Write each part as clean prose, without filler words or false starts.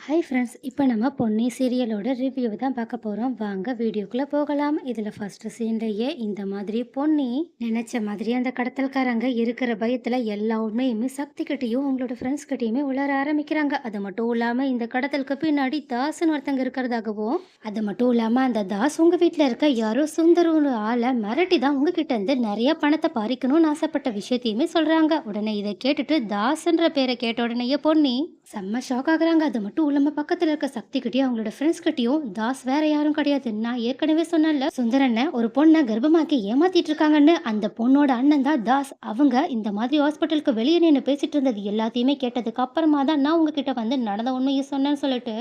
Hi friends, இப்போ நம்ம Ponni சீரியலோட review தான் பார்க்க போகிறோம். வாங்க வீடியோக்குள்ளே போகலாம். இதில் ஃபஸ்ட்டு சீன்லேயே இந்த மாதிரி பொன்னி நினச்ச மாதிரி அந்த கடத்தல்காரங்க இருக்கிற பயத்தில் எல்லா உண்மையுமே சக்தி கிட்டேயும் அவங்களோட ஃப்ரெண்ட்ஸ் கிட்டேயுமே உளர ஆரம்பிக்கிறாங்க. அது மட்டும் இல்லாமல் இந்த கடத்தலுக்கு பின்னாடி தாஸ்ன்னு ஒருத்தங்க இருக்கிறதாகவும், அது மட்டும் இல்லாமல் அந்த தாஸ் உங்கள் வீட்டில் இருக்க யாரோ சுந்தர் ஒரு ஆளை மிரட்டி தான் உங்ககிட்ட இருந்து நிறைய பணத்தை பறிக்கணும்னு ஆசைப்பட்ட விஷயத்தையுமே சொல்கிறாங்க. உடனே இதை கேட்டுட்டு தாஸ்ன்ற பேரை கேட்ட உடனேயே பொன்னி செம்ம ஷாக் ஆகுறாங்க. அது மட்டும் இல்லாம பக்கத்துல இருக்க சக்தி கிட்டயும் அவங்களோட ஃப்ரெண்ட்ஸ் கிட்டயும் தாஸ் வேற யாரும் கிடையாது, நான் ஏற்கனவே சொன்னேன்ல சுந்தரண்ண ஒரு பொண்ணை கர்ப்பமாக்கி ஏமாத்திட்டு இருக்காங்கன்னு, அந்த பொண்ணோட அண்ணன் தான் தாஸ். அவங்க இந்த மாதிரி ஹாஸ்பிட்டலுக்கு வெளியே நின்று பேசிட்டு இருந்தது எல்லாத்தையுமே கேட்டதுக்கு அப்புறமா தான் நான் உங்ககிட்ட வந்து நடந்த உண்மையை சொன்னேன்னு சொல்லிட்டு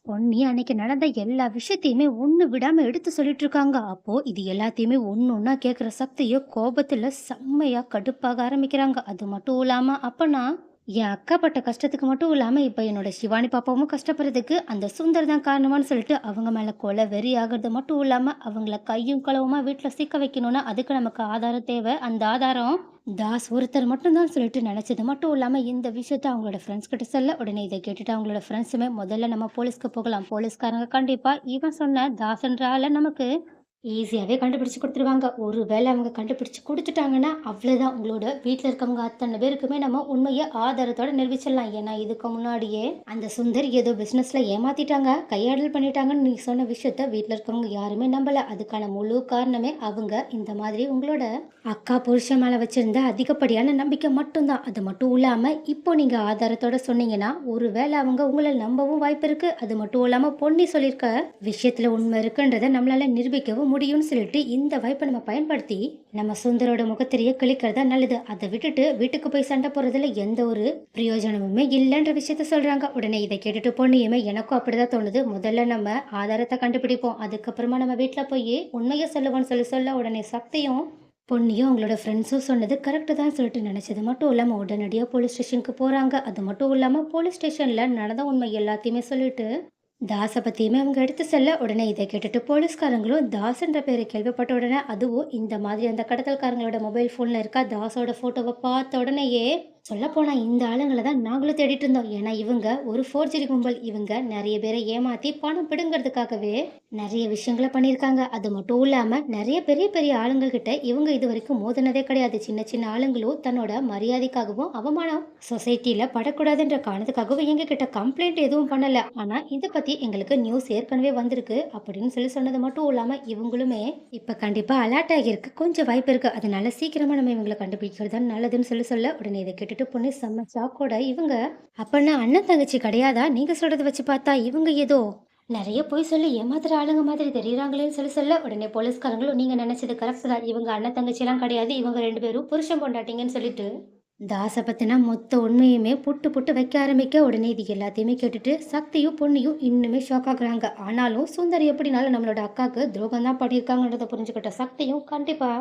பொன்னி அன்னைக்கு நடந்த எல்லா விஷயத்தையுமே ஒண்ணு விடாம எடுத்து சொல்லிட்டு இருக்காங்க. அப்போ இது எல்லாத்தையுமே ஒண்ணு ஒண்ணா கேக்குற சக்தியோ கோபத்துல செம்மையா கடுப்பாக ஆரம்பிக்கிறாங்க. அது மட்டும் இல்லாம அப்பனா என் அக்கா பட்ட கஷ்டத்துக்கு மட்டும் இல்லாம இப்ப என்னோட சிவானி பாப்பாவும் கஷ்டப்படுறதுக்கு அந்த சுந்தர் தான் காரணமான்னு சொல்லிட்டு அவங்க மேல கொலை வெறி ஆகுறது மட்டும் இல்லாம அவங்கள கையும் களவுமா வீட்டுல சிக்க வைக்கணும்னா அதுக்கு நமக்கு ஆதாரம் தேவை. அந்த ஆதாரம் தாஸ் ஒருத்தர் மட்டும்தான் சொல்லிட்டு நினைச்சது மட்டும் இல்லாம இந்த விஷயத்த அவங்களோட ஃப்ரெண்ட்ஸ் கிட்ட சொல்ல, உடனே இதை கேட்டுட்டு அவங்களோட ஃப்ரெண்ட்ஸுமே முதல்ல நம்ம போலீஸ்க்கு போகலாம், போலீஸ்காரங்க கண்டிப்பா இவன் சொன்ன தாஸ்ன்ற ஆளை நமக்கு ஈஸியாவே கண்டுபிடிச்சு குடுத்துருவாங்க. ஒரு வேளை அவங்க கண்டுபிடிச்சு குடுத்துட்டாங்கன்னா, அவ்வளோதான். உங்களோட வீட்ல இருக்கவங்க அத்தன பேருக்குமே நம்ம உண்மைய ஆதாரத்தோட நிரூபிச்சிடலாம். ஏன்னா, இதுக்கு முன்னாடியே அந்த சுந்தர் ஏதோ பிசினஸ்ல ஏமாத்திட்டாங்க, கையாடல் பண்ணிட்டாங்கன்னு நீ சொன்ன விஷயத்த வீட்ல இருக்கவங்க யாருமே நம்பல. அதுக்கான முழு காரணமே அவங்க இந்த மாதிரி உங்களோட அக்கா புருஷன் மேல வச்சிருந்த அதிகப்படியான நம்பிக்கை மட்டும்தான். அது மட்டும் இல்லாம, இப்போ நீங்க ஆதாரத்தோட சொன்னீங்கன்னா, ஒருவேளை அவங்க உங்கள நம்பவும் வாய்ப்பு இருக்கு. அது மட்டும் இல்லாம பொன்னி சொல்லியிருக்க விஷயத்துல உண்மை இருக்குன்றத நம்மளால நிரூபிக்கவும் முடியும்னு சொல்லிட்டு இந்த வாய்ப்பை நம்ம பயன்படுத்தி நம்ம சுந்தரோட முகத்திரையை கிழிக்கிறதா நல்லது. அதை விட்டுட்டு வீட்டுக்கு போய் சண்டை போடுறதுல எந்த ஒரு பிரயோஜனமுமே இல்லைன்ற விஷயத்த சொல்றாங்க. உடனே இதை கேட்டுட்டு பொண்ணியுமே எனக்கும் அப்படிதான் தோணுது. முதல்ல நம்ம ஆதாரத்தை கண்டுபிடிப்போம், அதுக்கப்புறமா நம்ம வீட்டுல போய் உண்மையை சொல்லுவோம்னு சொல்ல உடனே சக்தியும் பொண்ணியும் அவங்களோட ஃப்ரெண்ட்ஸும் சொன்னது கரெக்டு தான் சொல்லிட்டு நினச்சது மட்டும் இல்லாமல் உடனடியாக போலீஸ் ஸ்டேஷனுக்கு போகிறாங்க. அது மட்டும் இல்லாமல் போலீஸ் ஸ்டேஷனில் நடந்த உண்மை எல்லாத்தையுமே சொல்லிட்டு தாஸை பற்றியுமே அவங்க எடுத்து செல்ல, உடனே இதை கேட்டுட்டு போலீஸ்காரங்களும் தாஸ்ன்ற பேரை கேள்விப்பட்ட உடனே அதுவும் இந்த மாதிரி அந்த கடத்தல்காரங்களோட மொபைல் ஃபோனில் இருக்கா தாஸோட ஃபோட்டோவை பார்த்த உடனேயே சொல்லப்போனா இந்த ஆளுங்களை தான் நாங்களும் தேடிட்டு இருந்தோம். ஏன்னா இவங்க ஒரு ஃபோர்ஜரி கும்பல். இவங்க நிறைய பேரை ஏமாத்தி பணம் பிடுங்கிறதுக்காகவே நிறைய விஷயங்களை பண்ணியிருக்காங்க. அது மட்டும் இல்லாம நிறைய பெரிய பெரிய ஆளுங்கள் கிட்ட இவங்க இது வரைக்கும் மோதினதே கிடையாது. சின்ன சின்ன ஆளுங்களும் தன்னோட மரியாதைக்காகவும் அவமானம் சொசைட்டில படக்கூடாதுன்ற காரணத்துக்காகவும் எங்க கிட்ட கம்ப்ளைண்ட் எதுவும் பண்ணல. ஆனா இதை பத்தி எங்களுக்கு நியூஸ் ஏற்கனவே வந்திருக்கு அப்படின்னு சொல்லி சொன்னது மட்டும் இல்லாம இவங்களுமே இப்ப கண்டிப்பா அலர்ட் ஆகியிருக்கு, கொஞ்சம் வாய்ப்பு இருக்கு, அதனால சீக்கிரமா நம்ம இவங்களை கண்டுபிடிக்கிறது தான் நல்லதுன்னு சொல்ல உடனே இதை கேட்டுட்டு பொண்ணு செம்ம ஷாக்கோட இவங்க அப்பன்னா அண்ணன் தங்கச்சி கிடையாதா? நீங்க சொல்றத வச்சு பார்த்தா இவங்க ஏதோ நிறைய போய் சொல்லி ஏமாத்துற ஆளுங்க மாதிரி தெரியுறாங்களேன்னு சொல்ல உடனே போலீஸ்காரங்களும் நீங்க நினைச்சது கரெக்ட் தான், இவங்க அண்ணன் தங்கச்சி எல்லாம் கிடையாது, இவங்க ரெண்டு பேரும் புருஷன் பொண்டாட்டிங்கன்னு சொல்லிட்டு தாசை பத்தின மொத்த உண்மையுமே புட்டு புட்டு வைக்க ஆரம்பிக்க, உடனே இது எல்லாத்தையுமே கேட்டுட்டு சக்தியும் பொண்ணியும் இன்னுமே ஷாக் ஆகுறாங்க. ஆனாலும் சுந்தர் எப்படினாலும் நம்மளோட அக்காவுக்கு துரோகம் தான் பண்ணியிருக்காங்கன்றத புரிஞ்சுக்கிட்ட சக்தியும் கண்டிப்பா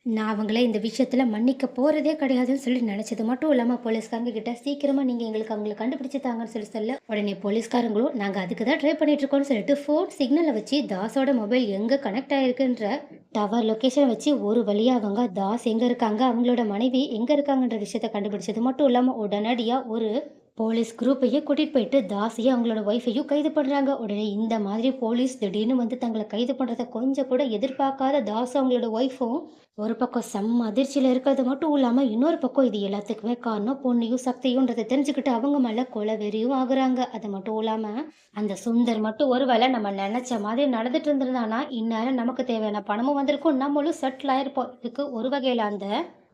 நான் அவங்கள இந்த விஷயத்துல மன்னிக்க போறதே கிடையாதுன்னு சொல்லி நினைச்சது மட்டும் இல்லாம போலீஸ்காரங்க கிட்ட சீக்கிரமா நீங்க எங்களுக்கு அவங்களை கண்டுபிடிச்சு தாங்கன்னு சொல்ல உடனே போலீஸ்காரங்களும் நாங்க அதுக்கு தான் ட்ரை பண்ணிட்டு இருக்கோம்னு சொல்லிட்டு ஃபோன் சிக்னலை வச்சு தாஸோட மொபைல் எங்க கனெக்ட் ஆயிருக்குன்ற டவர் லொகேஷன் வச்சு ஒரு வழியா அவங்க தாஸ் எங்க இருக்காங்க அவங்களோட மனைவி எங்க இருக்காங்கன்ற விஷயத்த கண்டுபிடிச்சது மட்டும் இல்லாம உடனடியா ஒரு போலீஸ் குரூப்பையே கூட்டிட்டு போயிட்டு தாஸையும் அவங்களோட ஒய்ஃபையும் கைது பண்றாங்க. உடனே இந்த மாதிரி போலீஸ் திடீர்னு வந்து தங்களை கைது பண்றதை கொஞ்சம் கூட எதிர்பார்க்காத தாஸ் அவங்களோட ஒய்ஃபும் ஒரு பக்கம் செம்ம அதிர்ச்சியில இருக்கிறது மட்டும் இல்லாம இன்னொரு பக்கம் இது எல்லாத்துக்குமே காரணம் பொண்ணையும் சக்தியும்ன்றதை தெரிஞ்சுக்கிட்டு அவங்க மேல கொலை வெறியும் ஆகுறாங்க. அது மட்டும் இல்லாம அந்த சுந்தர் மட்டும் ஒருவேளை நம்ம நினைச்ச மாதிரி நடந்துட்டு இருந்திருந்தானா இந்நேரம் நமக்கு தேவையான பணமும் வந்திருக்கும், நம்மளும் செட்டில் ஆயிருப்போம். இதுக்கு ஒரு வகையில அந்த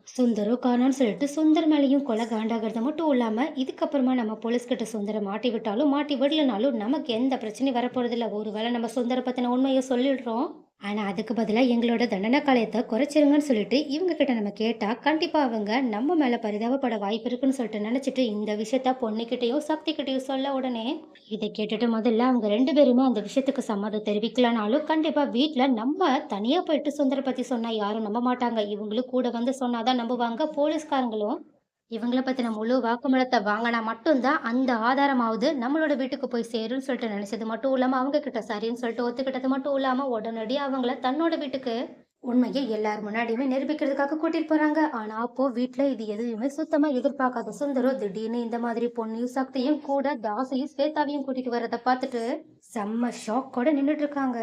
சுந்தரும் காணோன்னு சொல்லிட்டு சுந்தர் மேலேயும் கொலை காண்டாகிறது மட்டும் இல்லாம இதுக்கப்புறமா நம்ம போலீஸ் கிட்ட சுந்தரை மாட்டி விட்டாலும் மாட்டி விடலனாலும் நமக்கு எந்த பிரச்சனையும் வரப்போறது இல்லை. ஒருவேளை நம்ம சுந்தர பத்தின உண்மையை சொல்லிடுறோம், ஆனா அதுக்கு பதிலா எங்களோட தண்டனை காலத்தை குறைச்சிருங்கன்னு சொல்லிட்டு இவங்க கிட்ட நம்ம கேட்டா கண்டிப்பா அவங்க நம்ம மேல பரிதாபப்பட வாய்ப்பு இருக்குன்னு சொல்லிட்டு நினைச்சிட்டு இந்த விஷயத்த பொண்ணுகிட்டயும் சக்தி கிட்டயும் சொல்ல உடனே இதை கேட்டுட்டு முதல்ல அவங்க ரெண்டு பேருமே அந்த விஷயத்துக்கு சம்மதம் தெரிவிக்கலனாலும் கண்டிப்பா வீட்ல நம்ம தனியா போயிட்டு சுந்தர பத்தி சொன்னா யாரும் நம்ப மாட்டாங்க, இவங்களும் கூட வந்து சொன்னாதான் நம்புவாங்க. போலீஸ்காரங்களும் இவங்கள பத்தின முழு வாக்குமூலத்த வாங்குனா மட்டும் தான் அந்த ஆதாரமாவது நம்மளோட வீட்டுக்கு போய் சேரும்னு சொல்லிட்டு நினைச்சது மட்டும் இல்லாம, அவங்க கிட்ட சரின்னு சொல்லிட்டு ஒத்துக்கிட்டது மட்டும் இல்லாம, உடனடியா அவங்கள தன்னோட வீட்டுக்கு உண்மையை எல்லார் முன்னாடியுமே நிரூபிக்கிறதுக்காக கூட்டிட்டு போறாங்க. ஆனா அப்போ வீட்ல இது எதுவுமே சுத்தமா எதிர்பார்க்காத சுந்தரம் திடீர்னு இந்த மாதிரி பொன்னியும் சக்தியும் கூட தாசையும் ஸ்வேதாவையும் கூட்டிட்டு வர்றத பார்த்துட்டு செம்ம ஷாக்கோட நின்னுட்டு இருக்காங்க.